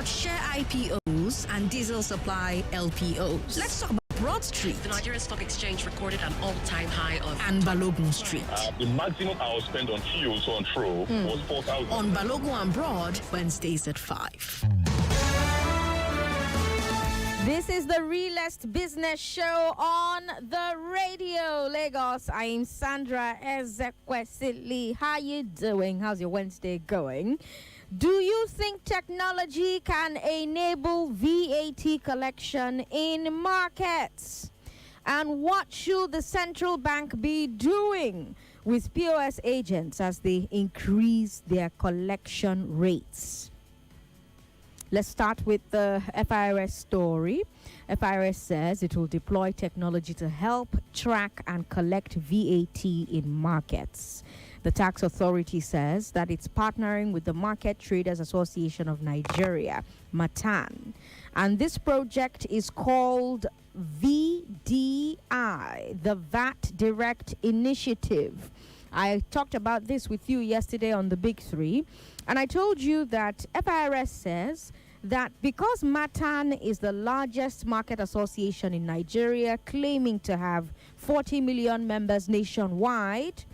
about share IPOs and diesel supply LPOs. Let's talk about Broad Street. The Nigerian Stock Exchange recorded an all-time high of... And Balogun Street. The maximum I was spent on fuel to and fro was 4,000. On Balogun and Broad, Wednesdays at 5. This is the realest business show on the radio, Lagos. I am Sandra Ezekwesili. How you doing? How's your Wednesday going? Do you think technology can enable VAT collection in markets? And what should the central bank be doing with POS agents as they increase their collection rates? Let's start with the FIRS story. FIRS says it will deploy technology to help track and collect VAT in markets. The tax authority says that it's partnering with the Market Traders Association of Nigeria, MATAN. And this project is called VDI, the VAT Direct Initiative. I talked about this with you yesterday on the Big Three, and I told you that FIRS says that because MATAN is the largest market association in Nigeria, claiming to have 40 million members nationwide,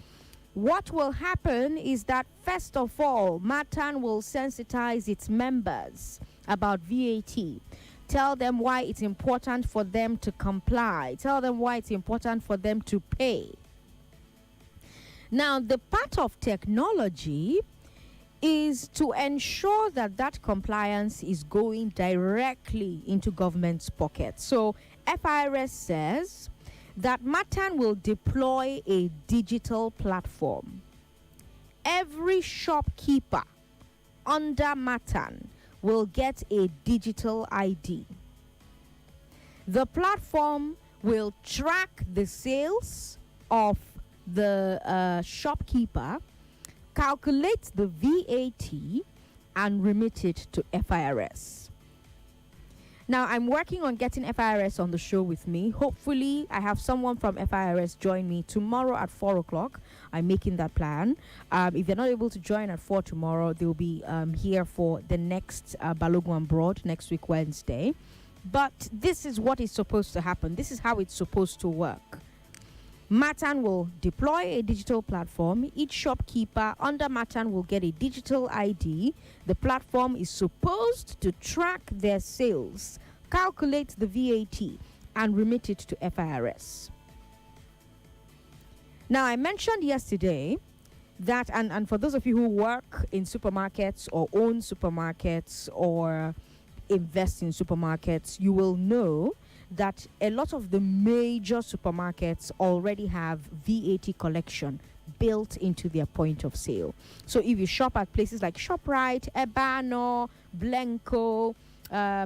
what will happen is that, first of all, MATAN will sensitize its members about VAT. Tell them why it's important for them to comply. Tell them why it's important for them to pay. Now, the part of technology is to ensure that that compliance is going directly into government's pockets. So FIRS says that MATAN will deploy a digital platform. Every shopkeeper under MATAN will get a digital ID. The platform will track the sales of the shopkeeper, calculate the VAT, and remit it to FIRS. Now, I'm working on getting FIRS on the show with me. Hopefully, I have someone from FIRS join me tomorrow at 4 o'clock. I'm making that plan. If they're not able to join at 4 tomorrow, they'll be here for the next Balogun Broad next week, Wednesday. But this is what is supposed to happen. This is how it's supposed to work. MATAN will deploy a digital platform. Each shopkeeper under MATAN will get a digital ID. The platform is supposed to track their sales, calculate the VAT, and remit it to FIRS. Now, I mentioned yesterday that, and for those of you who work in supermarkets or own supermarkets or invest in supermarkets, you will know that a lot of the major supermarkets already have VAT collection built into their point of sale. So if you shop at places like ShopRite, Ebano, Blenco,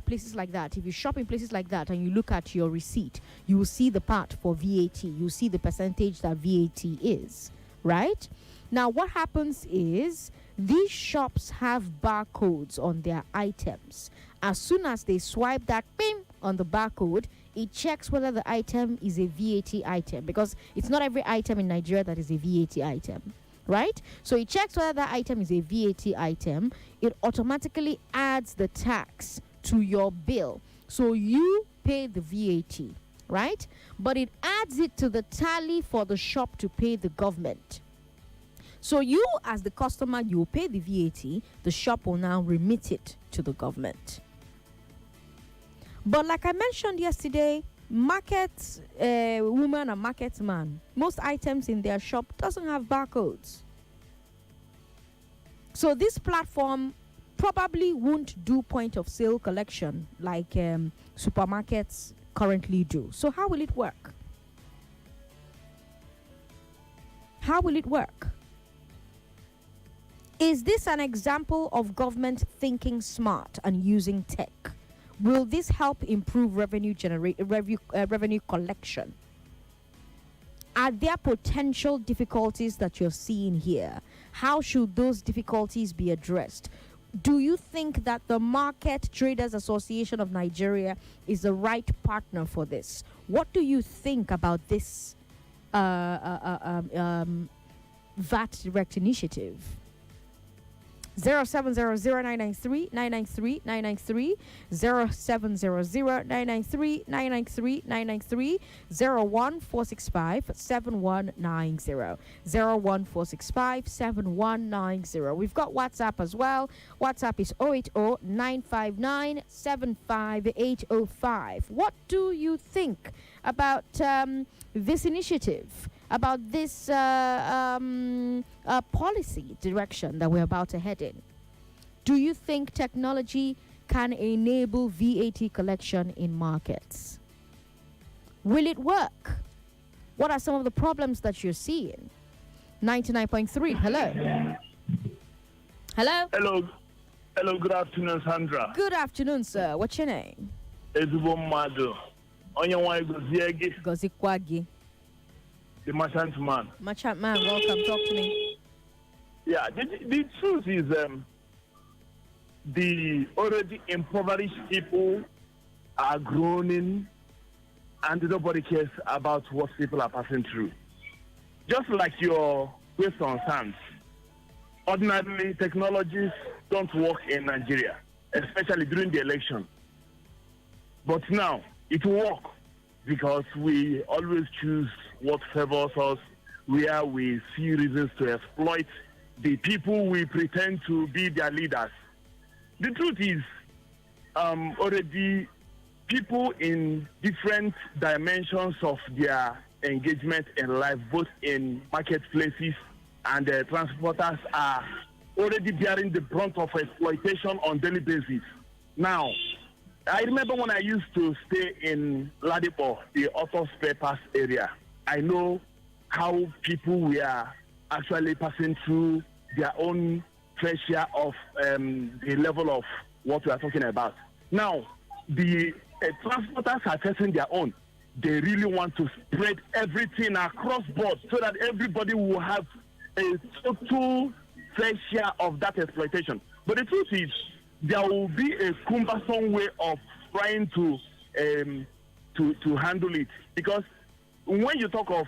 places like that, if you shop in places like that and you look at your receipt, you will see the part for VAT. You see the percentage that VAT is, right? Now, what happens is these shops have barcodes on their items. As soon as they swipe that pin on the barcode, it checks whether the item is a VAT item, because it's not every item in Nigeria that is a VAT item, right? So it checks whether the item is a VAT item. It automatically adds the tax to your bill. So you pay the VAT, right? But it adds it to the tally for the shop to pay the government. So you, as the customer, you will pay the VAT. The shop will now remit it to the government. But like I mentioned yesterday, market woman and market man, most items in their shop doesn't have barcodes. So this platform probably won't do point of sale collection like supermarkets currently do. So how will it work? How will it work? Is this an example of government thinking smart and using tech? Will this help improve revenue collection? Are there potential difficulties that you're seeing here? How should those difficulties be addressed? Do you think that the Market Traders Association of Nigeria is the right partner for this? What do you think about this VAT Direct initiative? 0700-993-993, 993, 0700-993-993, 993, 01465-7190, 01465-7190. We've got WhatsApp as well. WhatsApp is 080-959-75805. What do you think about this initiative, about this policy direction that we're about to head in? Do you think technology can enable VAT collection in markets? Will it work? What are some of the problems that you're seeing? 99.3, hello. Hello? Hello, good afternoon, Sandra. Good afternoon, sir. What's your name? Ezubo Mado. Onye nwanyi Goziegi, Gozikwagi. the merchant man. Merchant man, welcome. Talk to me. Yeah, the truth is the already impoverished people are groaning and nobody cares about what people are passing through. Just like your question stands, ordinarily technologies don't work in Nigeria, especially during the election. But now it will work because we always choose what favors us, where we see reasons to exploit the people we pretend to be their leaders. The truth is, already people in different dimensions of their engagement in life, both in marketplaces and transporters, are already bearing the brunt of exploitation on daily basis. Now, I remember when I used to stay in Ladipo, the auto spare parts area. I know how people were actually passing through their own fair share of the level of what we are talking about. Now, the transporters are facing their own. They really want to spread everything across board so that everybody will have a total fair share of that exploitation. But the truth is, there will be a cumbersome way of trying to handle it, because when you talk of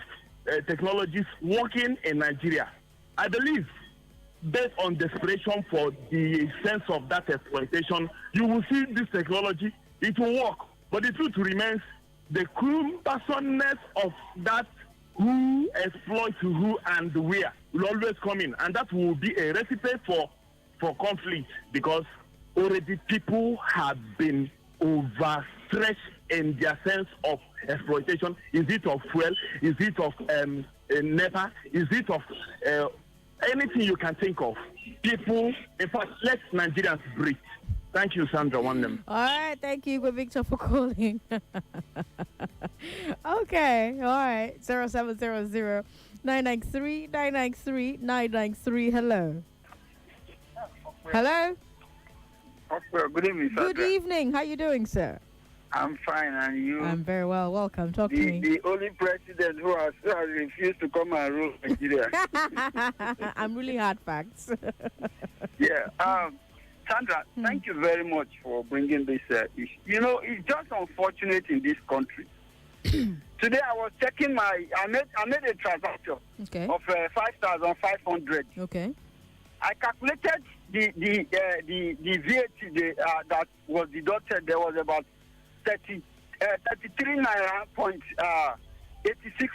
technologies working in Nigeria, I believe, based on desperation for the sense of that exploitation, you will see this technology, it will work. But the truth remains, the cumbersomeness of that who exploits who and where will always come in, and that will be a recipe for conflict, because already people have been overstretched in their sense of exploitation. Is it of fuel? Is it of NEPA? Is it of anything you can think of? People, in fact, let Nigerians breathe. Thank you, Sandra. One name. All right, thank you, Victor, for calling. Okay, all right. 0700 993 993 993. Hello. Hello. Good evening, Sandra. Good evening. How you doing, sir? I'm fine, and you? I'm very well. Welcome. Talk to me. The only president who has refused to come and rule Nigeria. I'm really hard facts. Yeah. Sandra, thank you very much for bringing this issue. You know, it's just unfortunate in this country. Today I was checking I made a transaction of 5,500. Okay. I calculated the VAT that was deducted. There was about 33 naira point 86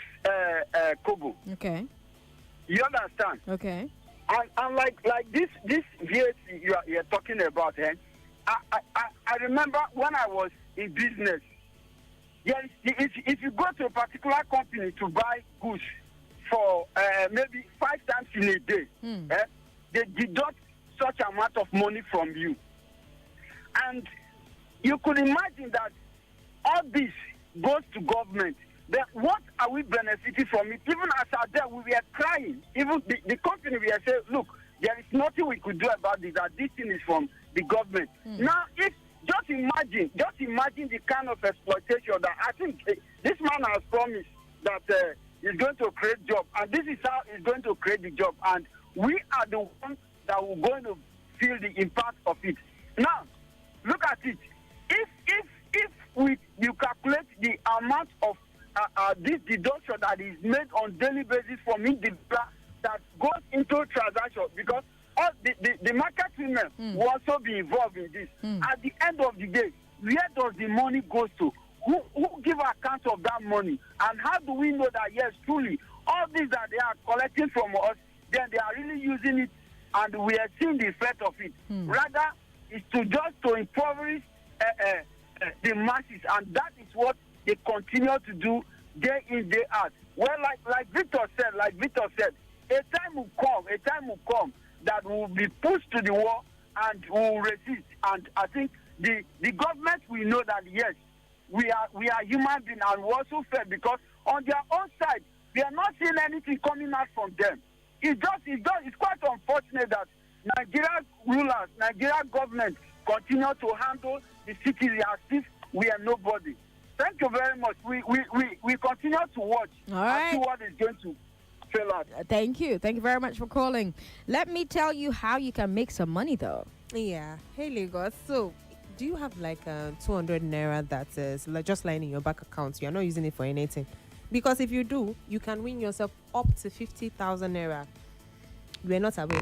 kobo. Okay. You understand? Okay. And like this VAT you're talking about, I remember when I was in business. Yes, if you go to a particular company to buy goods for maybe 5 times in a day, they deduct such amount of money from you. And you could imagine that all this goes to government. Then what are we benefiting from it? Even as are there, we were crying. Even the company, we are saying, look, there is nothing we could do about this, that this thing is from the government. Now, just imagine the kind of exploitation that I think this man has promised that he's going to create job, and this is how he's going to create the job, and we are the ones that are going to feel the impact of it. Now, look at it. If you calculate the amount of this deduction that is made on daily basis from individual that goes into transaction, because all the market women will also be involved in this. At the end of the day, where does the money go to? Who give account of that money? And how do we know that, yes, truly, all this that they are collecting from us, then they are really using it, and we are seeing the effect of it. Rather, it's to impoverish the masses, and that is what they continue to do day in, day out. Well, like Victor said, a time will come that will be pushed to the wall and will resist. And I think the government will know that, yes, we are human beings, and we also fair, because on their own side, we are not seeing anything coming out from them. It's quite unfortunate that Nigeria government continue to handle the city as if we are nobody. Thank you very much. We continue to watch and see what is going to fill out. Thank you very much for calling. Let me tell you how you can make some money, though. Yeah. Hey, Lagos. So, do you have like 200 naira that is just lying in your bank account? You're not using it for anything. Because if you do, you can win yourself up to 50,000 naira. You were not aware.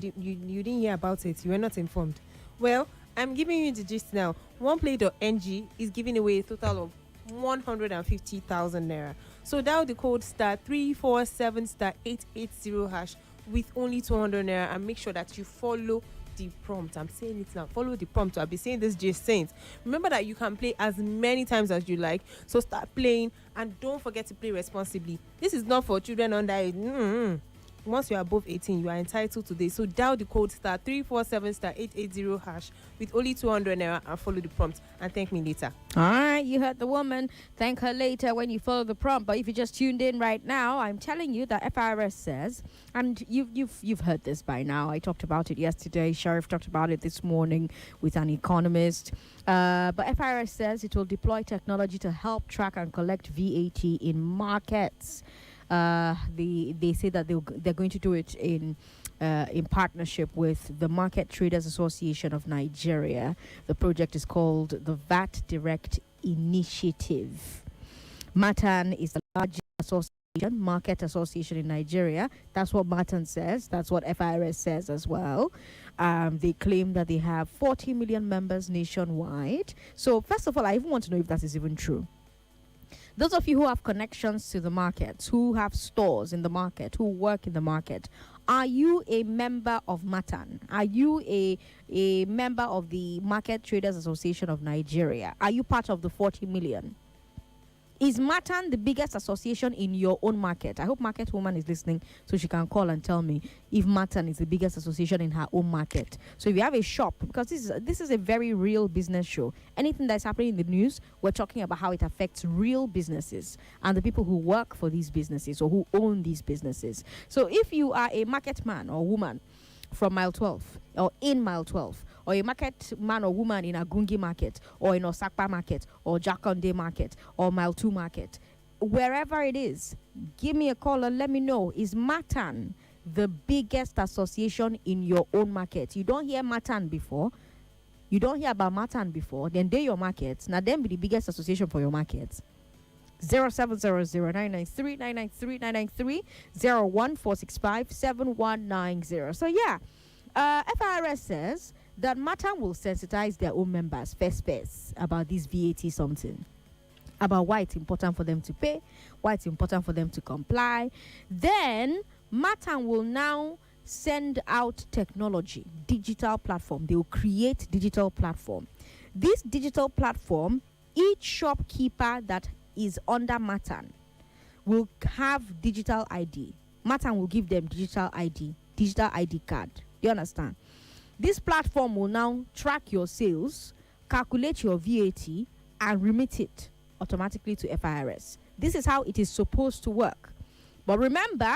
You didn't hear about it. You were not informed. Well, I'm giving you the gist now. OnePlay.ng is giving away a total of 150,000 naira. So dial the code *347*880# with only 200 naira, and make sure that you follow the prompt. I'm saying it now. Follow the prompt. I'll be saying this just saying. Remember that you can play as many times as you like. So start playing, and don't forget to play responsibly. This is not for children under age. Once you're above 18, you are entitled to this. So dial the code *347*880# with only 200 naira and follow the prompt, and thank me later. All right, you heard the woman. Thank her later when you follow the prompt. But if you just tuned in right now, I'm telling you that FIRS says, and you've heard this by now. I talked about it yesterday. Sheriff talked about it this morning with an economist. But FIRS says it will deploy technology to help track and collect VAT in markets. They say that they're going to do it in partnership with the Market Traders Association of Nigeria. The project is called the VAT Direct Initiative. MATAN is the largest market association in Nigeria. That's what MATAN says. That's what FIRS says as well. They claim that they have 40 million members nationwide. So first of all, I even want to know if that is even true. Those of you who have connections to the markets, who have stores in the market, who work in the market, are you a member of MATAN? Are you a member of the Market Traders Association of Nigeria? Are you part of the 40 million? Is MATAN the biggest association in your own market? I hope Market Woman is listening so she can call and tell me if MATAN is the biggest association in her own market. So if you have a shop, because this is a very real business show. Anything that's happening in the news, we're talking about how it affects real businesses and the people who work for these businesses or who own these businesses. So if you are a market man or woman from mile 12 or in mile 12, or a market man or woman in a Gungi market, or in Osakpa market, or Jakonde market, or Mile 2 market, wherever it is, give me a call and let me know. Is MATAN the biggest association in your own market? You don't hear MATAN before. You don't hear about MATAN before. Then they're your markets. Now, them be the biggest association for your markets. 0700-993-993-993 01465-7190. So yeah, FIRS says that MATAN will sensitize their own members first about this VAT something, about why it's important for them to pay, why it's important for them to comply. Then MATAN will now send out technology, digital platform. They will create digital platform. This digital platform, each shopkeeper that is under MATAN will have digital ID. MATAN will give them digital ID card. You understand? This platform will now track your sales, calculate your VAT, and remit it automatically to FIRS. This is how it is supposed to work. But remember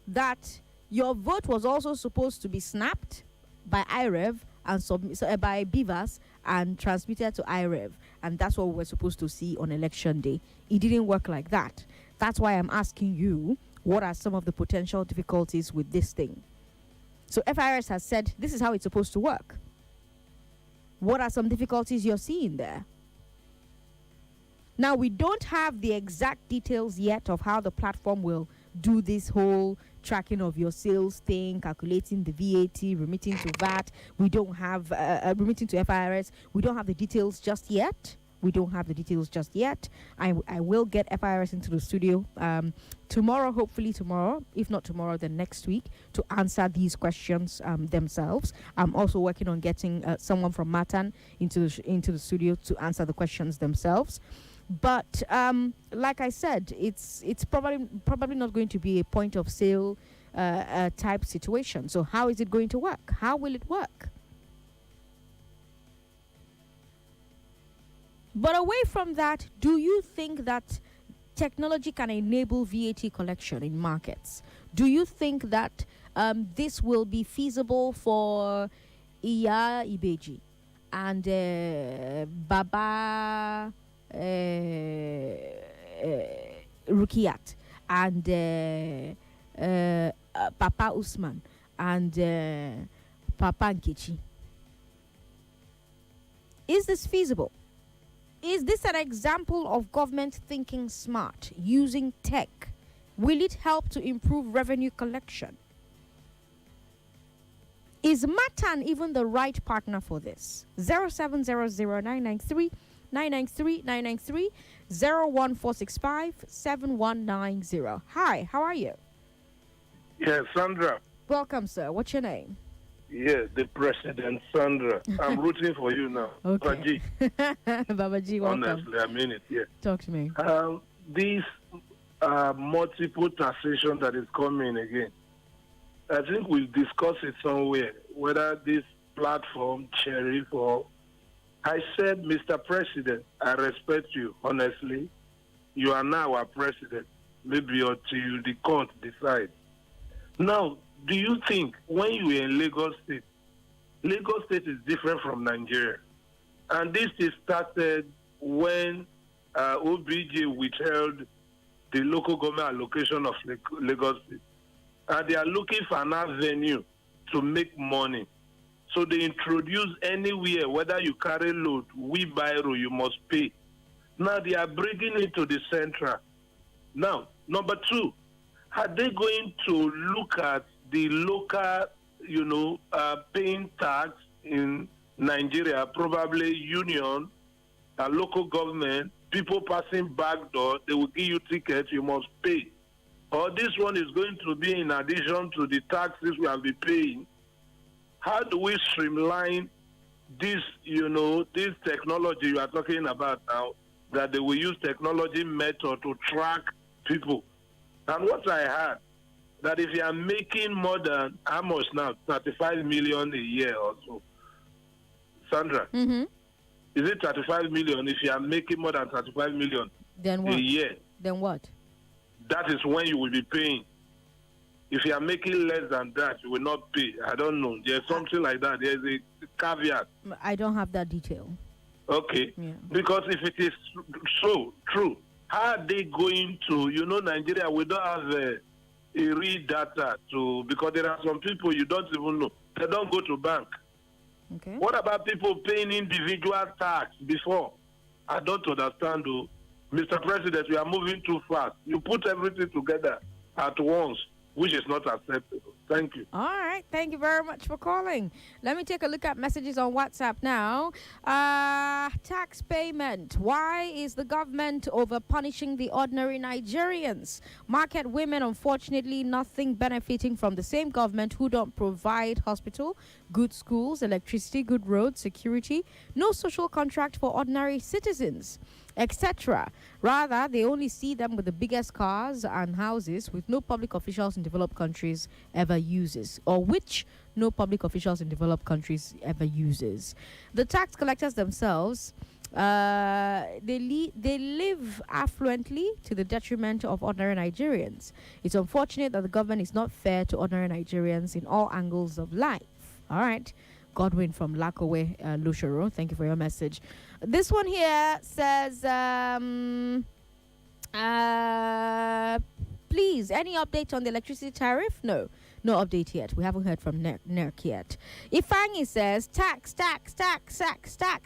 that your vote was also supposed to be snapped by IREV and by BVAS and transmitted to IREV. And that's what we were supposed to see on election day. It didn't work like that. That's why I'm asking you, what are some of the potential difficulties with this thing? So FIRS has said this is how it's supposed to work. What are some difficulties you're seeing there? Now, we don't have the exact details yet of how the platform will do this whole tracking of your sales thing, calculating the VAT, remitting to VAT. We don't have remitting to FIRS. We don't have the details just yet. I will get FIRS into the studio tomorrow, hopefully tomorrow. If not tomorrow, then next week, to answer these questions themselves. I'm also working on getting someone from Matan into the studio to answer the questions themselves. But like I said, it's probably not going to be a point of sale type situation. So how is it going to work? How will it work? But away from that, do you think that technology can enable VAT collection in markets? Do you think that this will be feasible for Iya Ibeji and Baba Rukiat and Papa Usman and Papa Nkechi? Is this feasible? Is this an example of government thinking smart, using tech? Will it help to improve revenue collection? Is Matan even the right partner for this? 0700-993-993-993 01465-7190. Hi, how are you? Yes, Sandra. Welcome, sir. What's your name? Yes, the president, Sandra. I'm rooting for you now. Okay. Babaji, welcome. Honestly, I mean it, yeah. Talk to me. This multiple taxation that is coming again, I think we'll discuss it somewhere, whether this platform, Sheriff, or... I said, Mr. President, I respect you, honestly. You are now our president, maybe until the court decides. Now, do you think when you were in Lagos State is different from Nigeria? And this is started when OBJ withheld the local government allocation of Lagos State. And they are looking for an avenue to make money. So they introduce anywhere, whether you carry load, wheelbarrow, you must pay. Now they are bringing it to the central. Now, number two, are they going to look at the local, paying tax in Nigeria, probably union, local government, people passing back door, they will give you tickets, you must pay. Or this one is going to be in addition to the taxes we have been paying. How do we streamline this, this technology you are talking about now, that they will use technology method to track people? And what I heard, that if you are making more than, how much now, 35 million a year or so, Sandra, is it 35 million if you are making more than 35 million then what? A year? Then what? That is when you will be paying. If you are making less than that, you will not pay. I don't know. There's something like that. There's a caveat. I don't have that detail. Okay. Yeah. Because if it is so true, how are they going to, Nigeria, we don't have a real data to, because there are some people you don't even know. They don't go to bank. Okay. What about people paying individual tax before? I don't understand, though. Mr. President, we are moving too fast. You put everything together at once, which is not acceptable. Thank you. All right. Thank you very much for calling. Let me take a look at messages on WhatsApp now. Tax payment. Why is the government over punishing the ordinary Nigerians? Market women, unfortunately, nothing benefiting from the same government who don't provide hospital, good schools, electricity, good roads, security, no social contract for ordinary citizens, etc. Rather, they only see them with the biggest cars and houses, with no public officials in developed countries ever uses, or which no public officials in developed countries ever uses. The tax collectors themselves, they live affluently to the detriment of ordinary Nigerians. It's unfortunate that the government is not fair to ordinary Nigerians in all angles of life. All right. Godwin from Lakowe, Lushoro, thank you for your message. This one here says, please, any update on the electricity tariff? No update yet. We haven't heard from NERC yet. Ifangi says, tax.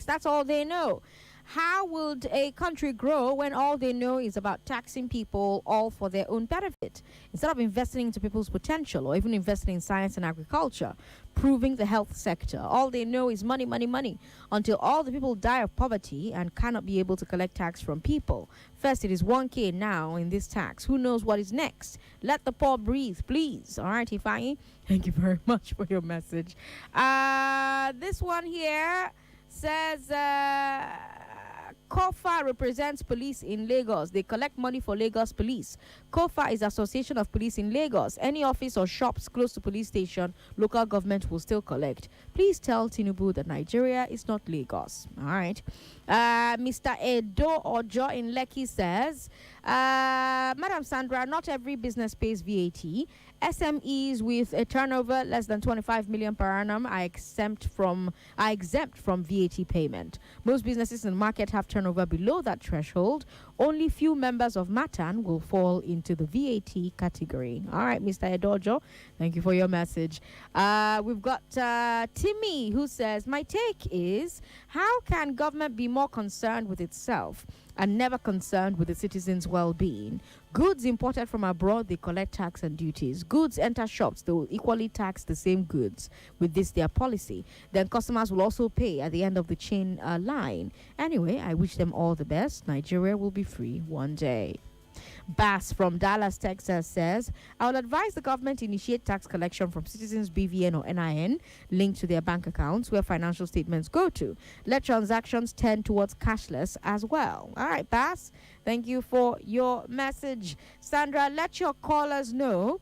That's all they know. How would a country grow when all they know is about taxing people all for their own benefit? Instead of investing into people's potential or even investing in science and agriculture, proving the health sector, all they know is money, money, money, until all the people die of poverty and cannot be able to collect tax from people. First, it is 1K now in this tax. Who knows what is next? Let the poor breathe, please. All right, Ifeanyi, thank you very much for your message. This one here says... KOFA represents police in Lagos. They collect money for Lagos police. KOFA is Association of Police in Lagos. Any office or shops close to police station, local government will still collect. Please tell Tinubu that Nigeria is not Lagos. All right. Mr. Edo Ojo in Lekki says, Madam Sandra, not every business pays VAT. SMEs with a turnover less than 25 million per annum are exempt from VAT payment. Most businesses in the market have turnover below that threshold. Only few members of Matan will fall into the VAT category. All right, Mr. Edojo, thank you for your message. We've got Timmy who says, my take is, how can government be more concerned with itself and never concerned with the citizens' well-being? Goods imported from abroad, they collect tax and duties. Goods enter shops, they will equally tax the same goods. With this, their policy. Then customers will also pay at the end of the chain line. Anyway, I wish them all the best. Nigeria will be free one day. Bass from Dallas, Texas says, I would advise the government to initiate tax collection from citizens' BVN or NIN linked to their bank accounts where financial statements go to. Let transactions tend towards cashless as well. All right, Bass, thank you for your message. Sandra, let your callers know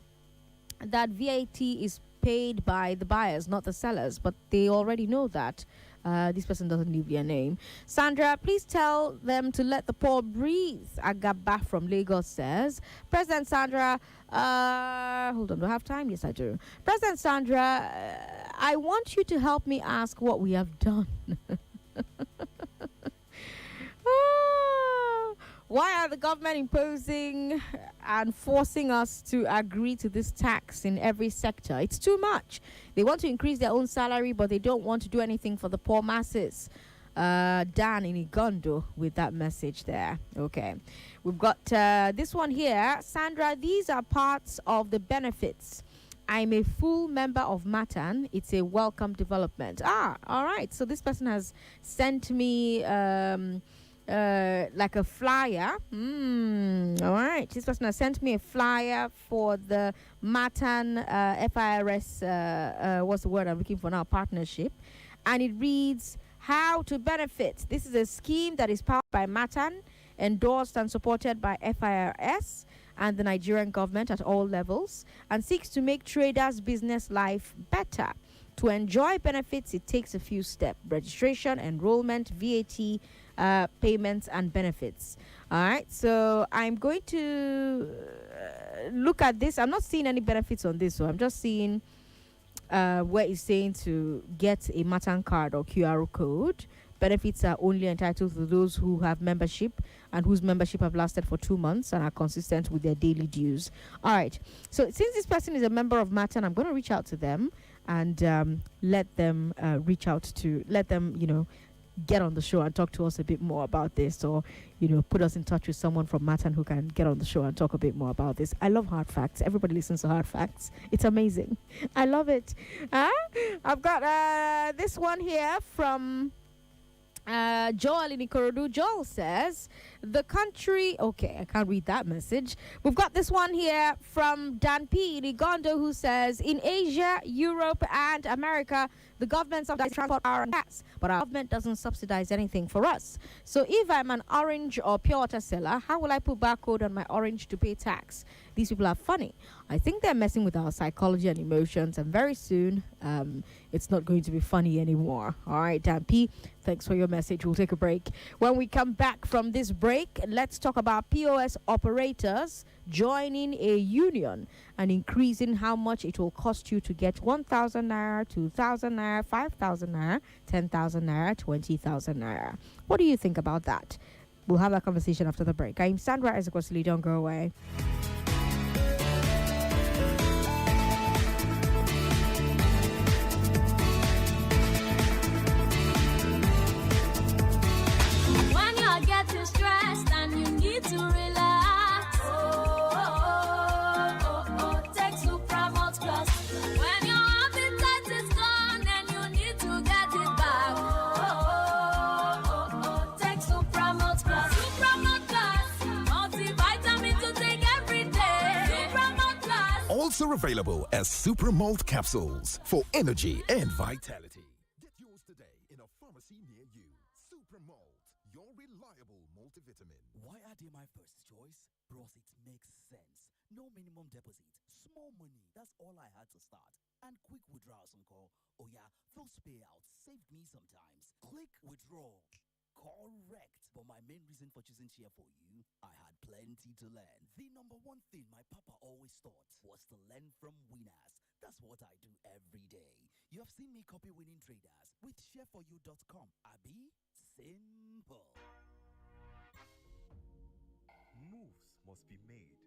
that VAT is paid by the buyers, not the sellers, but they already know that. This person doesn't leave their name. Sandra, please tell them to let the poor breathe. Agaba from Lagos says, President Sandra, hold on, do I have time? Yes, I do. President Sandra, I want you to help me ask what we have done. Why are the government imposing and forcing us to agree to this tax in every sector? It's too much. They want to increase their own salary, but they don't want to do anything for the poor masses. Dan in Igondo with that message there. Okay. We've got this one here. Sandra, these are parts of the benefits. I'm a full member of Matan. It's a welcome development. All right. So this person has sent me... like a flyer. All right. This person has sent me a flyer for the Matan FIRS, what's the word I'm looking for now? Partnership. And it reads, how to benefit. This is a scheme that is powered by Matan, endorsed and supported by FIRS and the Nigerian government at all levels, and seeks to make traders' business life better. To enjoy benefits, it takes a few steps: registration, enrollment, VAT, payments and benefits. All right, so I'm going to look at this. I'm not seeing any benefits on this, so I'm just seeing where it's saying to get a Matan card or QR code. Benefits are only entitled to those who have membership and whose membership have lasted for 2 months and are consistent with their daily dues. All right, so since this person is a member of Matan, I'm going to reach out to them and let them get on the show and talk to us a bit more about this, or put us in touch with someone from Matan who can get on the show and talk a bit more about this. I love hard facts. Everybody listens to hard facts. It's amazing. I love it. I've got this one here from Joel in Ikorodu. Joel says, the country... Okay, I can't read that message. We've got this one here from Dan P. in Igondo, who says, in Asia, Europe, and America, the government subsidizes transport, power, and gas, but our government doesn't subsidize anything for us. So if I'm an orange or pure water seller, how will I put barcode on my orange to pay tax? These people are funny. I think they're messing with our psychology and emotions, and very soon it's not going to be funny anymore. All right, Dan P., thanks for your message. We'll take a break. When we come back from this break, let's talk about POS operators joining a union and increasing how much it will cost you to get 1,000 naira, 2,000 naira, 5,000 naira, 10,000 naira, 20,000 naira. What do you think about that? We'll have that conversation after the break. I'm Sandra Ezekwesili. Don't go away. Wow. Also available as Super Malt capsules for energy and vitality. Get yours today in a pharmacy near you. Super Malt, your reliable multivitamin. Why are they my first choice? Bros, it makes sense. No minimum deposit, small money. That's all I had to start. And quick withdrawals on call. Oh yeah, those payouts saved me sometimes. Click withdraw. Correct. But my main reason for choosing Cheer for You, I had plenty to learn. The number one thing my papa always taught was to learn from winners. That's what I do every day. You have seen me copy winning traders with shareforyou.com. Abi, simple. Moves must be made.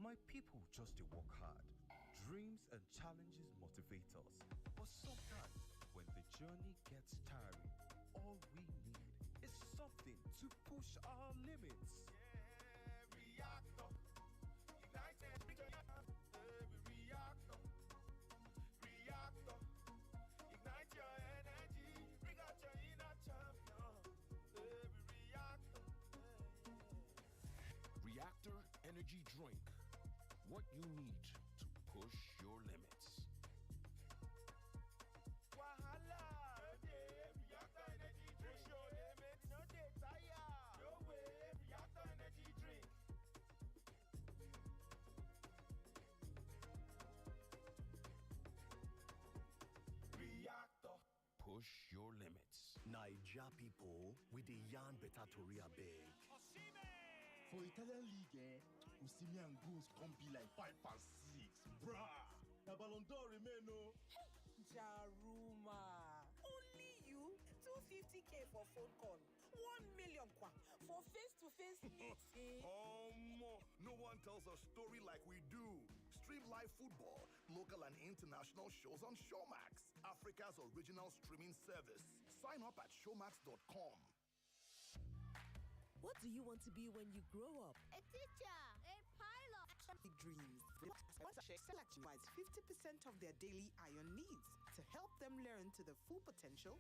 My people just to work hard. Dreams and challenges motivate us. But sometimes, when the journey gets tiring, all we need is something to push our limits. Yeah, reactor. Ignited. Reactor. Reactor. Ignite your energy. Bring out your inner champion. Reactor. Reactor Energy Drink. What you need to push your limits. Wahala. Reactor Energy Drink. Push your limits. No day tire. No way. Reactor Energy Drink. Reactor. Push your limits. Naija people with the yarn better tori abeg. For Italian league, Osimhen and goals can't be like 5 and 6. Bruh. The Ballon d'Or remain no. Jaruma. Only you? 250K for phone call. 1 million kwa for face-to-face meeting. No one tells a story like we do. Stream live football, local and international shows on Showmax, Africa's original streaming service. Sign up at showmax.com. What do you want to be when you grow up? A teacher, a pilot. Big dreams. Select provides 50% of their daily iron needs to help them learn to their full potential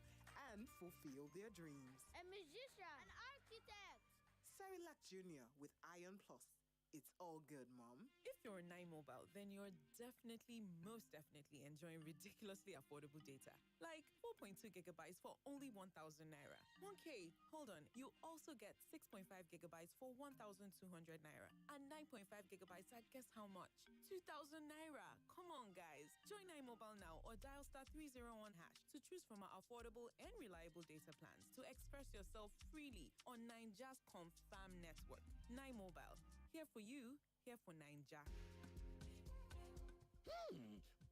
and fulfill their dreams. A musician, an architect. Cerilac Junior with Iron Plus. It's all good, Mom. If you're Nine Mobile, then you're most definitely enjoying ridiculously affordable data. Like 4.2 gigabytes for only 1,000 naira. 1K, hold on. You also get 6.5 gigabytes for 1,200 naira. And 9.5 gigabytes at guess how much? 2,000 naira. Come on, guys. Join Nine Mobile now or dial *301# to choose from our affordable and reliable data plans to express yourself freely on Nige's confirmed network. Nine Mobile. Here for you, here for Naija.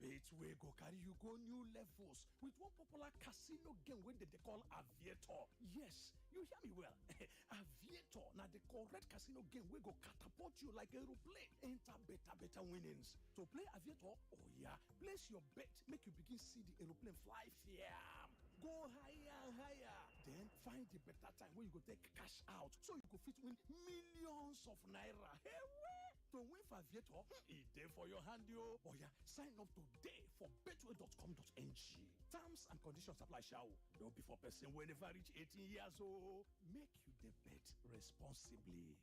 Betway go carry you go new levels with one popular casino game wey they call Aviator. Yes, you hear me well. Aviator na the correct casino game wey go catapult you like aeroplane. Enter better winnings. To play Aviator, oh yeah, place your bet, make you begin see the aeroplane fly fiam. Go higher. Then find the better time where you go take cash out so you go fit win millions of naira. Hey, to win for Aviator, it's there for your hand, yo. Oh yeah, sign up today for betway.com.ng. Terms and conditions apply, shall. No be for person wey never reach 18 years old. Make you the bet responsibly.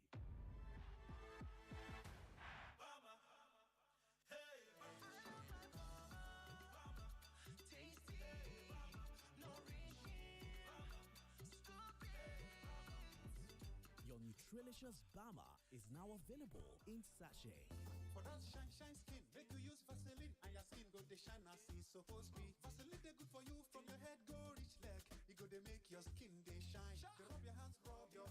Your Nutrilicious Bama is now available in sachet. For that shine skin, make you use Vaseline and your skin go dey shine as it's supposed be. Vaseline dey good for you from your head go reach leg. It go dey make your skin dey shine. Dey rub your hands, oh yeah.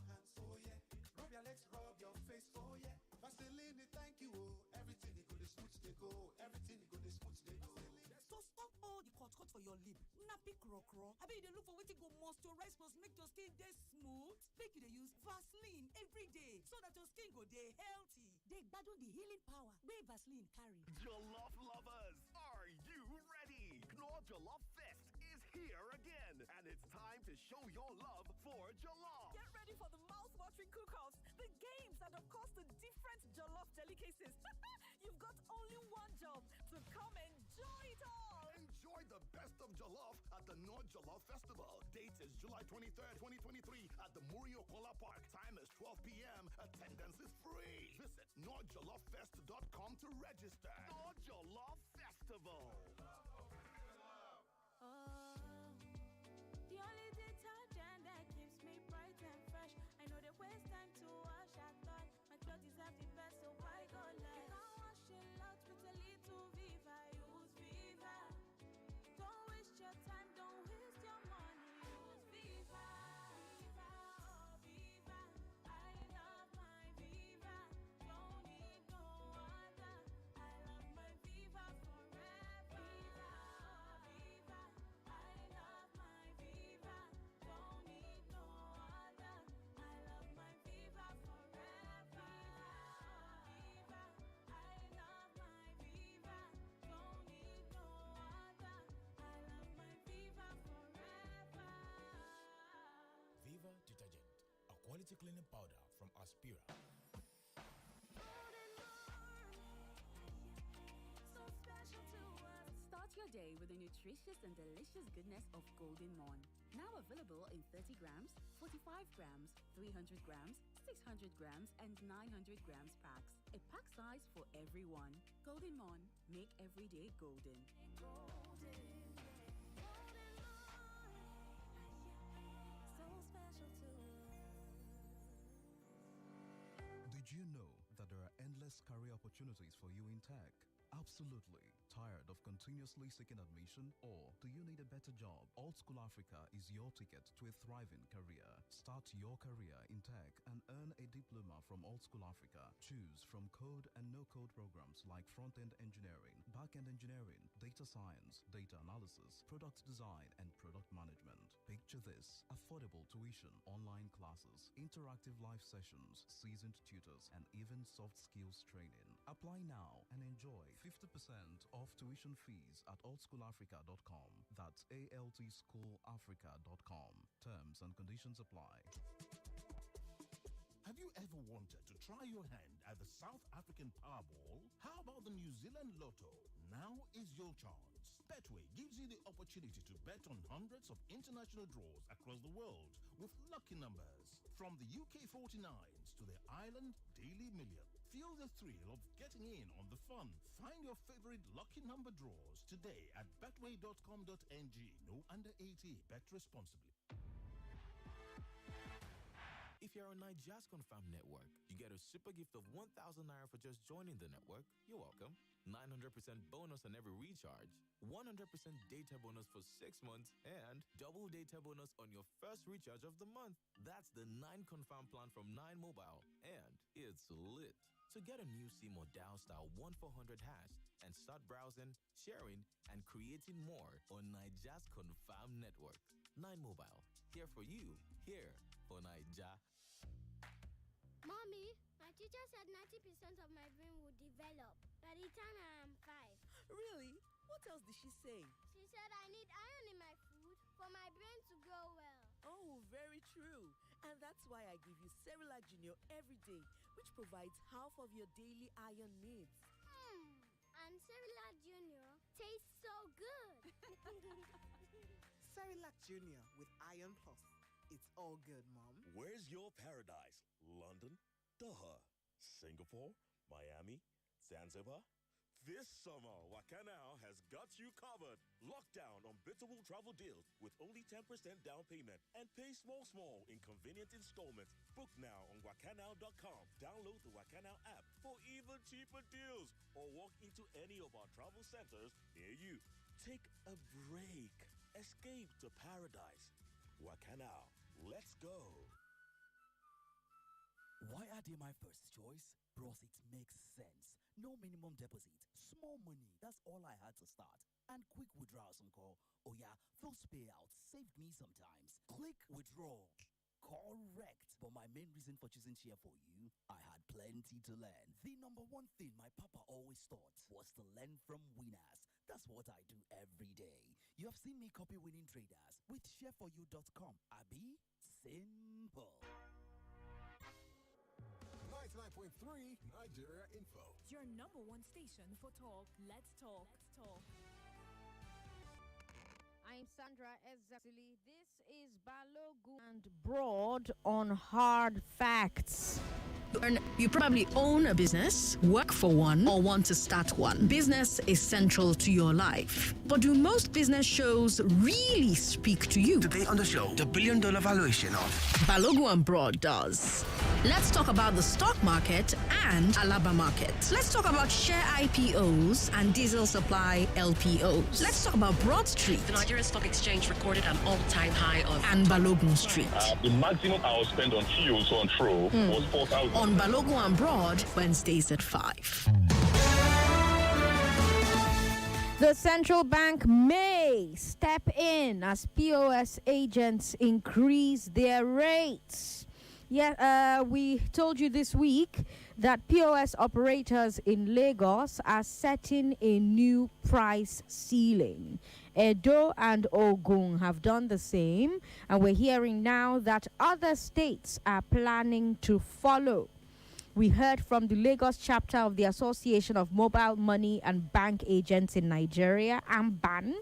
Rub your legs, rub your face, oh yeah. Vaseline, thank you, oh. Everything it go dey smooth dey go. Everything it go dey smooth dey go. So stop all the cut for your lip. Nappy crow. I bet you dey look for wetin go moisturize plus make your skin dey smooth. Make you dey use Vaseline every day so that your skin go dey healthy. Dey gbadun the healing power wey Vaseline carry. Jollof lovers, are you ready? Knorr Jollof Fest is here again, and it's time to show your love for Jollof. Get ready for the mouth-watering cook-offs, the games, and of course the different Jollof delicacies. You've got only one job to come enjoy it all. Enjoy Enjoy the best of Jollof at the North Jollof Festival. Date is July 23rd, 2023 at the Muriokola Park. Time is 12 p.m. Attendance is free. Visit NorthJolloffFest.com to register. North Jollof Festival. Oh, the only detergent that keeps me bright and fresh. I know they waste time to wash. I thought my clothes have the best, so why go less? You can't wash it out with a little Viva. Use Viva. Don't waste your time, don't waste your money. Use Viva. Viva, oh Viva. I love my Viva. Don't need no other. I love my Viva forever. Viva, oh Viva. I love my Viva. Don't need no other. I love my Viva forever. Viva, I love my Viva. Don't need no other. I love my Viva forever. Viva detergent, a quality cleaning powder from Aspira. So special to us. Start your day with the nutritious and delicious goodness of Golden Morn. Now available in 30 grams, 45 grams, 300 grams, 600 grams, and 900 grams packs. A pack size for everyone. Golden Morn. Make every day golden. So special to us. Did you know that there are endless career opportunities for you in tech? Absolutely. Tired of continuously seeking admission? Or do you need a better job? Old School Africa is your ticket to a thriving career. Start your career in tech and earn a diploma from Old School Africa. Choose from code and no-code programs like front-end engineering, back-end engineering, data science, data analysis, product design, and product management. Picture this: affordable tuition, online classes, interactive live sessions, seasoned tutors, and even soft skills training. Apply now and enjoy 50% off tuition fees at oldschoolafrica.com. That's altschoolafrica.com. Terms and conditions apply. Have you ever wanted to try your hand at the South African Powerball? How about the New Zealand Lotto? Now is your chance. Betway gives you the opportunity to bet on hundreds of international draws across the world with lucky numbers. From the UK 49s to the Ireland Daily Million. Feel the thrill of getting in on the fun. Find your favorite lucky number draws today at betway.com.ng. No under 18. Bet responsibly. If you're on Niger's Confirmed Network, you get a super gift of 1,000 naira for just joining the network. You're welcome. 900% bonus on every recharge, 100% data bonus for 6 months, and double data bonus on your first recharge of the month. That's the 9 Confirmed plan from 9 Mobile, and it's lit. So get a new SIM or dial star 1400 hash and start browsing, sharing, and creating more on Niger's Confirmed Network. 9 Mobile, here for you, here for Niger. Mommy, my teacher said 90% of my brain will develop by the time I am 5. Really? What else did she say? She said I need iron in my food for my brain to grow well. Oh, very true. And that's why I give you Cerelac Junior every day, which provides half of your daily iron needs. And Cerelac Junior tastes so good. Cerelac Junior with Iron Plus. It's all good, Mom. Where's your paradise? London, Doha, Singapore, Miami, Zanzibar? This summer, Wakanao has got you covered. Lock down unbeatable travel deals with only 10% down payment and pay small in convenient installments. Book now on wakanao.com. Download the Wakanao app for even cheaper deals or walk into any of our travel centers near you. Take a break. Escape to paradise. Wakanao. Let's go. Why are they my first choice? Bros, it makes sense. No minimum deposit, small money, that's all I had to start. And quick withdrawals on call. Oh yeah, fast payout saved me sometimes. Click withdraw. Correct. But my main reason for choosing Cheer for You, I had plenty to learn. The number one thing my papa always taught was to learn from winners. That's what I do every day. You have seen me copy winning traders with shareforyou.com. Abi, simple. 99.3 Nigeria Info. Your number one station for talk. Let's talk. I'm Sandra Ezekwesili. This is Balogu and Broad on Hard Facts. You probably own a business, work for one, or want to start one. Business is central to your life. But do most business shows really speak to you? Today on the show, the $1 billion valuation of Balogu and Broad does. Let's talk about the stock market and Alaba market. Let's talk about share IPOs and diesel supply LPOs. Let's talk about Broad Street. The Nigerian Stock Exchange recorded an all-time high of... And Balogun Street. The maximum I will spend on fuel to and fro was 4,000. On Balogun and Broad, Wednesdays at 5. The central bank may step in as POS agents increase their rates. Yeah, we told you this week that POS operators in Lagos are setting a new price ceiling. Edo and Ogun have done the same, and we're hearing now that other states are planning to follow. We heard from the Lagos chapter of the Association of Mobile Money and Bank Agents in Nigeria, AMBAN.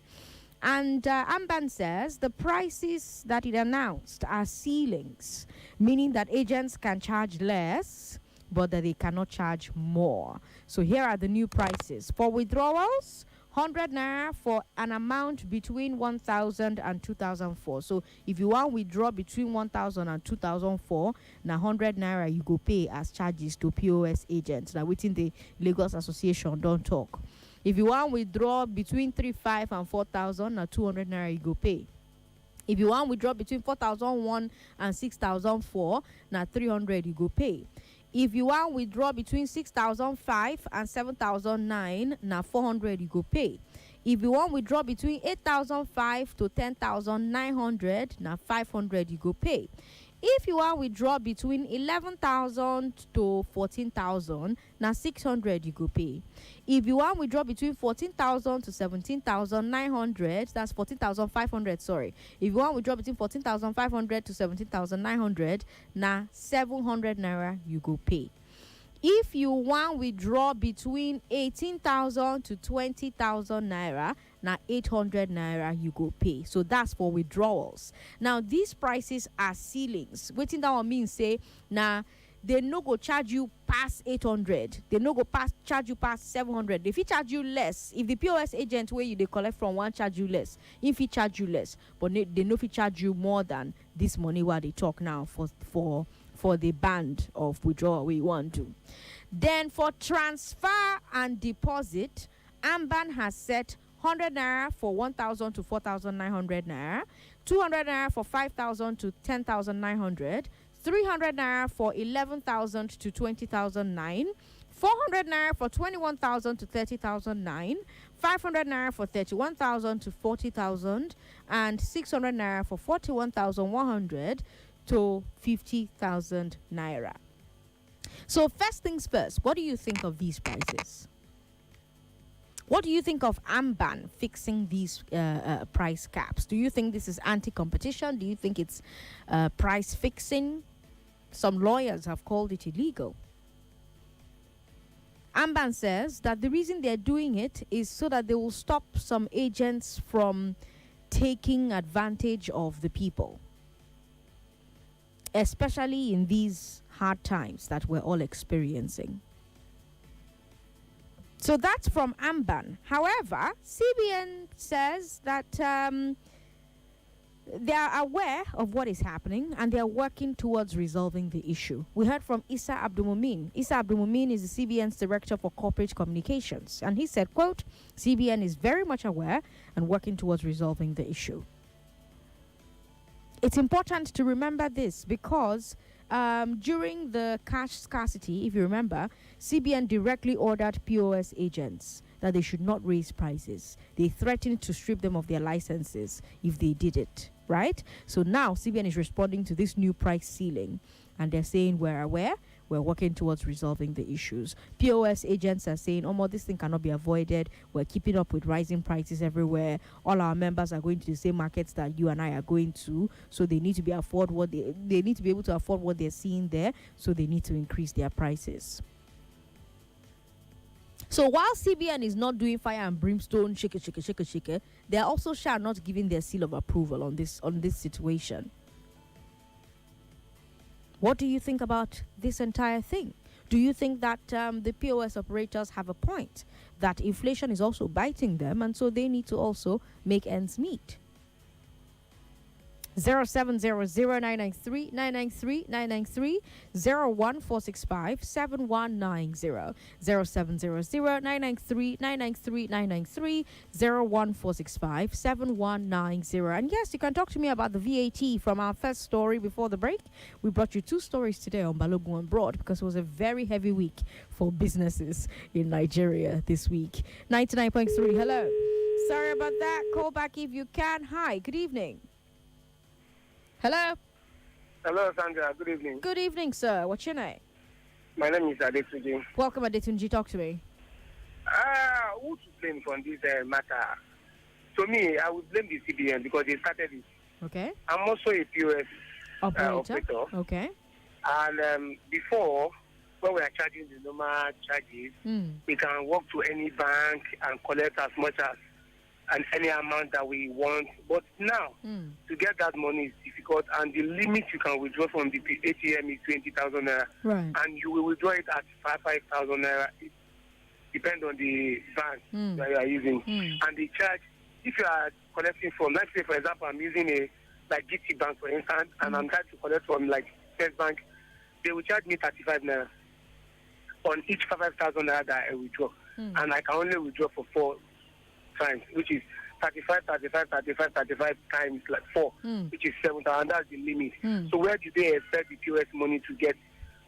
And AMBAN says the prices that it announced are ceilings, meaning that agents can charge less, but that they cannot charge more. So here are the new prices. For withdrawals, 100 naira for an amount between 1,000 and 2,004. So if you want withdraw between 1,000 and 2,004, now 100 naira you go pay as charges to POS agents. Now within the Lagos Association don't talk. If you want withdraw between 3,500 and 4,000, now 200 naira you go pay. If you want withdraw between 4,001 and 6,004, now 300 you go pay. If you want withdraw between 6,005 and 7,009, now 400 you go pay. If you want withdraw between 8,005 to 10,900, now 500 you go pay. If you want withdraw between 11,000 to 14,000, now 600 you go pay. If you want withdraw between 14,000 to 17,900, that's 14,500, sorry. If you want withdraw between 14,500 to 17,900, now 700 naira you go pay. If you want withdraw between 18,000 to 20,000 naira, now 800 naira you go pay. So that's for withdrawals. Now these prices are ceilings. Waiting that one means say now they no go charge you past 800. They no go charge you past 700. If he charge you less, if the POS agent where you they collect from one charge you less, if he charge you less, but they no fit charge you more than this money what they talk now for the band of withdrawal we want to. Then for transfer and deposit, AMBAN has set 100 naira for 1,000 to 4,900 naira, 200 naira for 5,000 to 10,900, 300 naira for 11,000 to 20,009, 400 naira for 21,000 to 30,009, 500 naira for 31,000 to 40,000, and 600 naira for 41,100 to 50,000 naira. So first things first, what do you think of these prices? What do you think of AMBAN fixing these price caps? Do you think this is anti-competition? Do you think it's price fixing? Some lawyers have called it illegal. AMBAN says that the reason they're doing it is so that they will stop some agents from taking advantage of the people, especially in these hard times that we're all experiencing. So that's from AMBAN. However, CBN says that they are aware of what is happening and they are working towards resolving the issue. We heard from Issa Abdulmumin. Issa Abdulmumin is the CBN's Director for Corporate Communications. And he said, quote, CBN is very much aware and working towards resolving the issue. It's important to remember this because during the cash scarcity, if you remember, CBN directly ordered POS agents that they should not raise prices. They threatened to strip them of their licenses if they did it, right? So now CBN is responding to this new price ceiling and they're saying we're aware, we're working towards resolving the issues. POS agents are saying, oh, this thing cannot be avoided. We're keeping up with rising prices everywhere. All our members are going to the same markets that you and I are going to. So they need to be they need to be able to afford what they're seeing there. So they need to increase their prices. So while CBN is not doing fire and brimstone, shake it, they are also not giving their seal of approval on this situation. What do you think about this entire thing? Do you think that the POS operators have a point, that inflation is also biting them, and so they need to also make ends meet? 0700-993-993-993 01465-7190 0700-993-993-993 01465-7190. And yes, you can talk to me about the VAT from our first story before the break. We brought you 2 stories today on Balogun and Broad because it was a very heavy week for businesses in Nigeria this week. 99.3, hello. Sorry about that. Call back if you can. Hi, good evening. Hello. Hello, Sandra. Good evening. Good evening, sir. What's your name? My name is Adetunji. Welcome, Adetunji. Talk to me. Who to blame for this matter? To me, I would blame the CBN because they started it. Okay. I'm also a POS operator. Okay. And before, when we are charging the normal charges, we can walk to any bank and collect as much as and any amount that we want. But now, to get that money is difficult, and the limit you can withdraw from the ATM is 20,000 naira. Right. And you will withdraw it at 5,000 naira. It depends on the bank that you are using. And the charge, if you are collecting from, let's say, for example, I'm using like GT Bank, for instance, and I'm trying to collect from, like, First Bank, they will charge me 35 naira on each 5,000 naira that I withdraw. And I can only withdraw for 4 times, which is 35 times like 4, which is 7,000. That's the limit. So where do they expect the POS money to get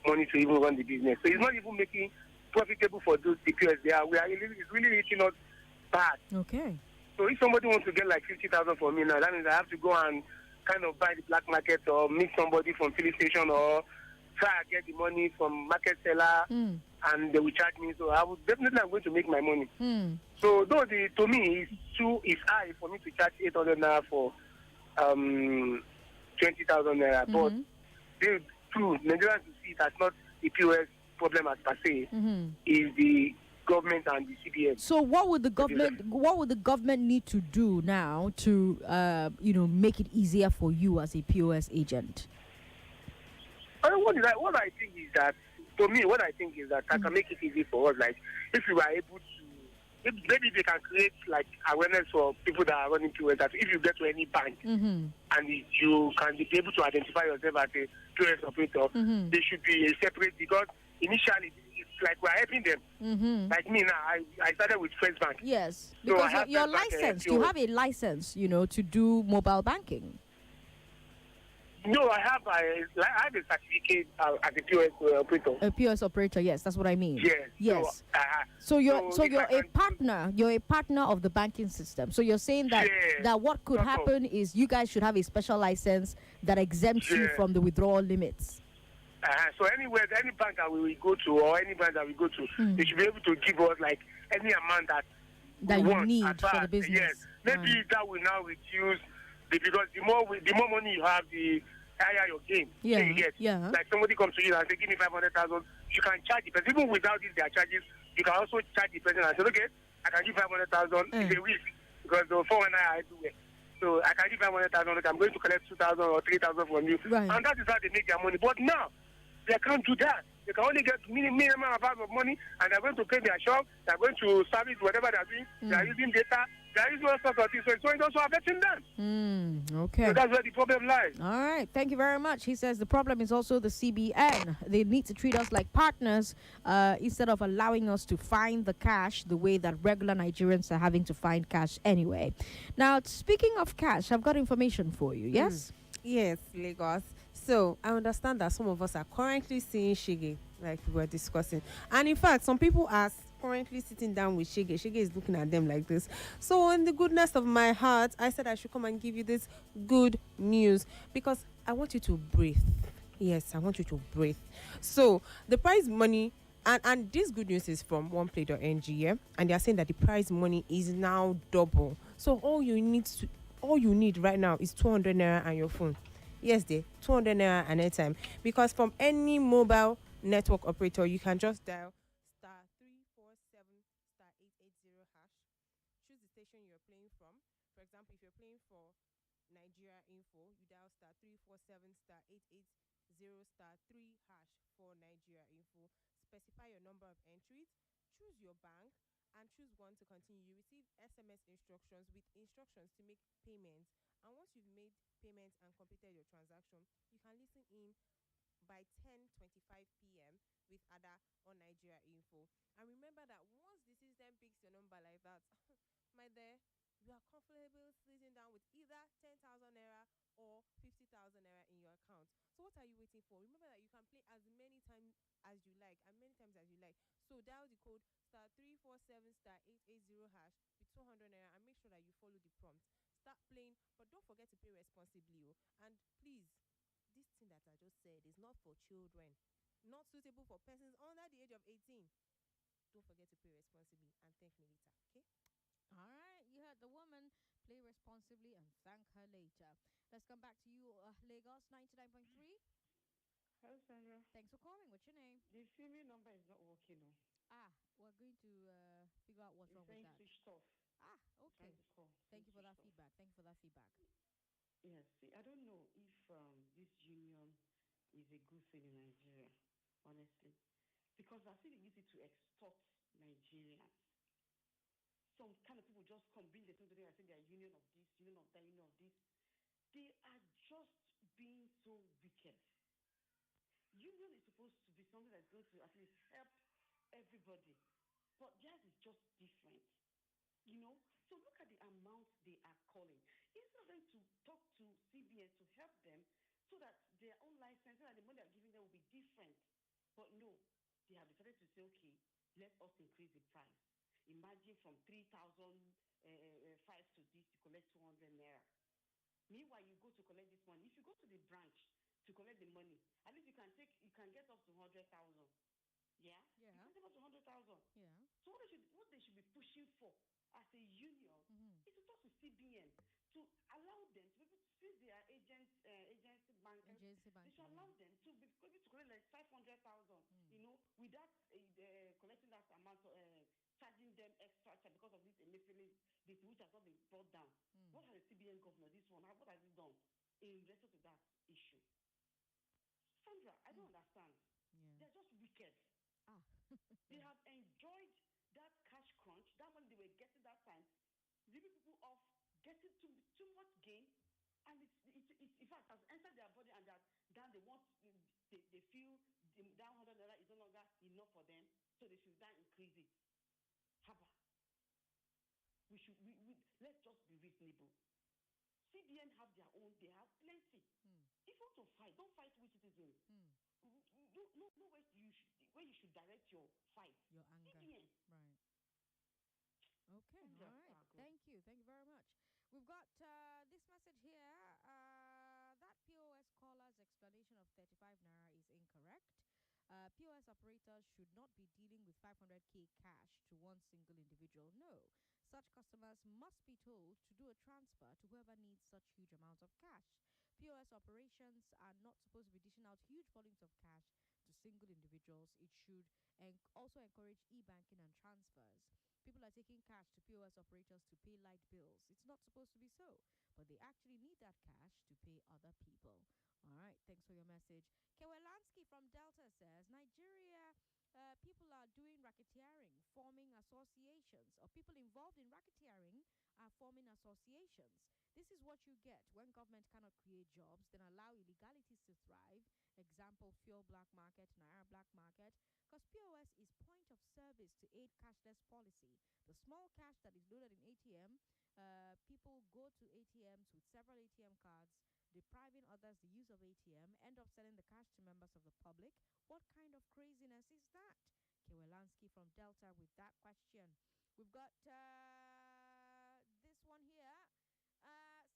money to even run the business? So it's not even making profitable for those the POS. It's really reaching us bad. Okay. So if somebody wants to get like 50,000 for me now, that means I have to go and kind of buy the black market or meet somebody from filling station or try to get the money from market seller, and they will charge me. So I would definitely I'm going to make my money. So though to me it's high for me to charge 800 naira for 20,000 naira, but they true Nigerians to see it as not the POS problem as per se, is the government and the CBN. So what would the government need to do now to make it easier for you as a POS agent? What I think is that, for me, I can make it easy for us. Like, if we are able to, maybe they can create, like, awareness for people that are running POS, that if you get to any bank and you can be able to identify yourself as a POS operator, they should be separate, because initially, it's like we're helping them. Like me now, I started with First Bank. Yes, because so you're licensed. You have a license, to do mobile banking. No, I have a certificate as a POS operator. A POS operator, yes, that's what I mean. Yes. So you're a partner. You're a partner of the banking system. So you're saying that what could happen is you guys should have a special license that exempts you from the withdrawal limits. So anywhere, any bank that we will go to, or any bank that we go to, they should be able to give us like any amount that you want need for the business. Yes, maybe that will now reduce because the more money you have, the higher your gain. Yeah. You get. Like somebody comes to you and say, "Give me 500,000." You can charge the person. Even without these their charges, you can also charge the person and say, "Okay, I can give 500,000 in a week because the 419 are everywhere. So I can give 500,000. I'm going to collect 2,000 or 3,000 from you." Right. And that is how they make their money. But now they can't do that. They can only get minimum amount of money, and they're going to pay their shop. They're going to service whatever they're doing. They're using data. They're using all sorts of things. So it's also affecting them. Okay. So that's where the problem lies. All right. Thank you very much. He says the problem is also the CBN. They need to treat us like partners instead of allowing us to find the cash the way that regular Nigerians are having to find cash anyway. Now, speaking of cash, I've got information for you. Yes? Yes, Lagos. So I understand that some of us are currently seeing Shige, like we were discussing. And in fact, some people are currently sitting down with Shige. Shige is looking at them like this. So in the goodness of my heart, I said I should come and give you this good news because I want you to breathe. Yes, I want you to breathe. So the prize money, and this good news is from oneplay.ng, yeah? And they are saying that the prize money is now double. So all you need right now is 200 naira and your phone. Yes, 200 naira and airtime. Because from any mobile network operator, you can just dial level, specify your number of entries, choose your bank, and choose one to continue. You receive SMS instructions with instructions to make payments. And once you've made payments and completed your transaction, you can listen in by 10:25 p.m. with Ada on Nigeria Info. And remember that once the system picks your number like that, my dear, you are comfortable sitting down with either 10,000 naira or 50,000 naira in your account. So what are you waiting for? Remember that you can play as many times as you like and many times as you like. So dial the code *347*880# with 200 naira and make sure that you follow the prompt. Start playing, but don't forget to pay responsibly. And please, this thing that I just said is not for children, not suitable for persons under the age of 18. Don't forget to pay responsibly and thank me later, okay? All right, you heard the woman. Play responsibly and thank her later. Let's come back to you, Lagos 99.3. Hello, Sandra. Thanks for calling. What's your name? The female number is not working. No. We're going to figure out what's wrong with that. Switched off. Okay. Thank you for that feedback. Yes, see, I don't know if this union is a good thing in Nigeria, honestly, because I think they use it to extort Nigerians. Some kind of people just come, bring the thing today and say they are union of this, union of that, union of this. They are just being so wicked. Union is supposed to be something that's going to at least help everybody, but theirs is just different. So look at the amount they are calling. Instead of them to talk to CBN to help them so that their own license and the money they're giving them will be different. But no, they have decided to say, okay, let us increase the price. Imagine from 3,005 to this, you collect 200 naira. Meanwhile, you go to collect this money. If you go to the branch to collect the money, at least you can get up to 100,000. Yeah? You can get up to 100,000. Yeah. So what they should be pushing for as a union is to talk to CBN to allow them to since they are agency bankers, they should allow them to be able to collect like 500,000. Without collecting that amount, charging them extra because of this emefiele, which has not been brought down. What has the CBN governor this one? What has it done in relation to that issue? Sandra, I don't understand. Yeah. They're just wicked. They have enjoyed that cash crunch, that money they were getting that time, leaving people off, getting too much gain, and it in fact has entered their body, and that they feel that 100 naira is no longer enough for them, so they should then increase it. Haba. Let's just be reasonable. CBN have their own, they have plenty. If you want to fight, don't fight with citizens. No where you should direct your fight. Your anger. CBN. Right. Okay. All right. Thank you very much. We've got this message here. That POS caller's explanation of 35 naira is incorrect. POS operators should not be dealing with 500k cash to one single individual. No, such customers must be told to do a transfer to whoever needs such huge amounts of cash. POS operations are not supposed to be dishing out huge volumes of cash to single individuals. It should also encourage e-banking and transfers. People are taking cash to POS operators to pay light bills. It's not supposed to be so, but they actually need that cash to pay other people. All right, thanks for your message. Kewelansky from Delta says, Nigeria, people are doing racketeering, forming associations, or people involved in racketeering are forming associations. This is what you get when government cannot create jobs, then allow illegalities to thrive. Example, fuel black market, naira black market. Because POS is point of service to aid cashless policy. The small cash that is loaded in ATM, people go to ATMs with several ATM cards, depriving others the use of ATM, end up selling the cash to members of the public. What kind of craziness is that? Kewelansky from Delta with that question. We've got this one here.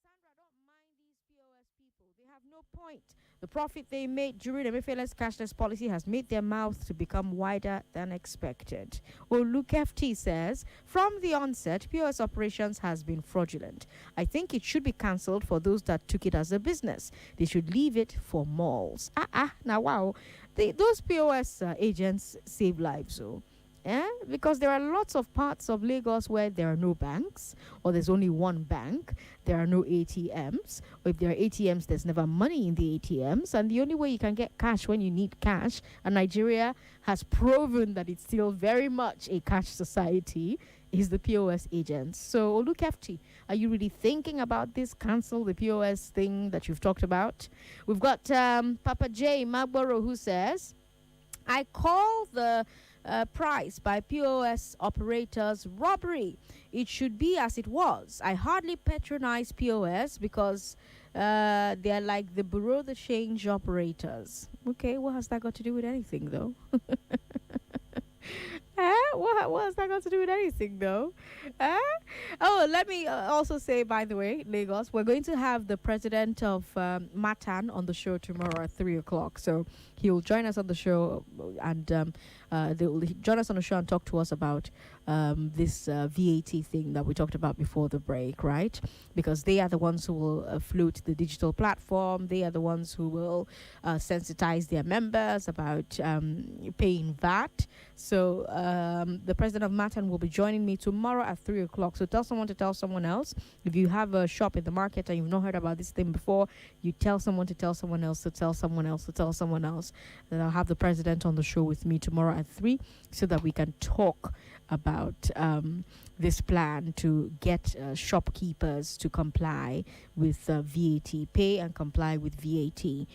Sandra, don't mind these POS people. They have no point. The profit they made during the Emefiele's cashless policy has made their mouth to become wider than expected. Luke FT says, from the onset, POS operations has been fraudulent. I think it should be cancelled for those that took it as a business. They should leave it for malls. Now wow. Those POS agents save lives. Because there are lots of parts of Lagos where there are no banks, or there's only one bank. There are no ATMs, or if there are ATMs, there's never money in the ATMs, and the only way you can get cash when you need cash, and Nigeria has proven that it's still very much a cash society, is the POS agents. So, Olukefti, are you really thinking about this? Cancel the POS thing that you've talked about. We've got Papa J Magboro, who says, I call the price by POS operators robbery. It should be as it was. I hardly patronize POS because they're like the bureau de change operators. Okay, what has that got to do with anything, though? What has that got to do with anything, though? Oh, let me also say, by the way, Lagos, we're going to have the president of Matan on the show tomorrow at 3 o'clock. So he'll join us on the show, and they'll join us on the show and talk to us about this VAT thing that we talked about before the break, right? Because they are the ones who will float the digital platform. They are the ones who will sensitize their members about paying VAT. So the president of Matan will be joining me tomorrow at 3 o'clock. So tell someone to tell someone else. If you have a shop in the market and you've not heard about this thing before, you tell someone to tell someone else to tell someone else to tell someone else. Then I'll have the president on the show with me tomorrow at 3 so that we can talk about this plan to get shopkeepers to comply with VAT, pay and comply with VAT.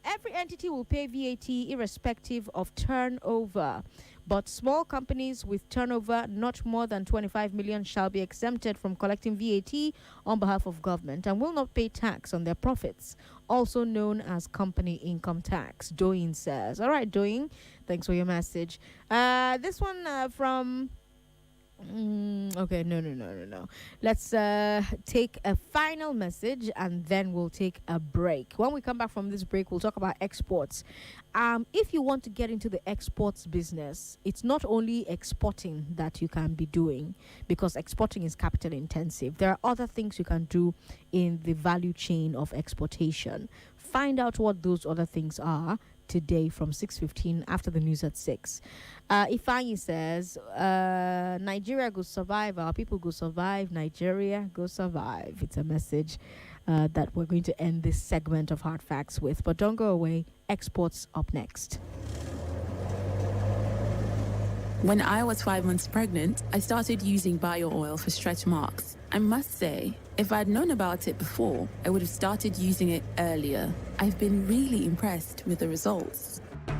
Every entity will pay VAT irrespective of turnover, but small companies with turnover not more than 25 million shall be exempted from collecting VAT on behalf of government and will not pay tax on their profits, also known as company income tax. Doing says. All right, Doing, thanks for your message. This one from... okay, no. Let's take a final message and then we'll take a break. When we come back from this break, we'll talk about exports. If you want to get into the exports business, it's not only exporting that you can be doing, because exporting is capital intensive. There are other things you can do in the value chain of exportation. Find out what those other things are today from 6:15 after the news at 6. Ifeanyi says, Nigeria go survive, our people go survive, Nigeria go survive. It's a message that we're going to end this segment of Hard Facts with. But don't go away. Exports up next. When I was 5 months pregnant, I started using bio oil for stretch marks. I must say, if I'd known about it before, I would have started using it earlier. I've been really impressed with the results.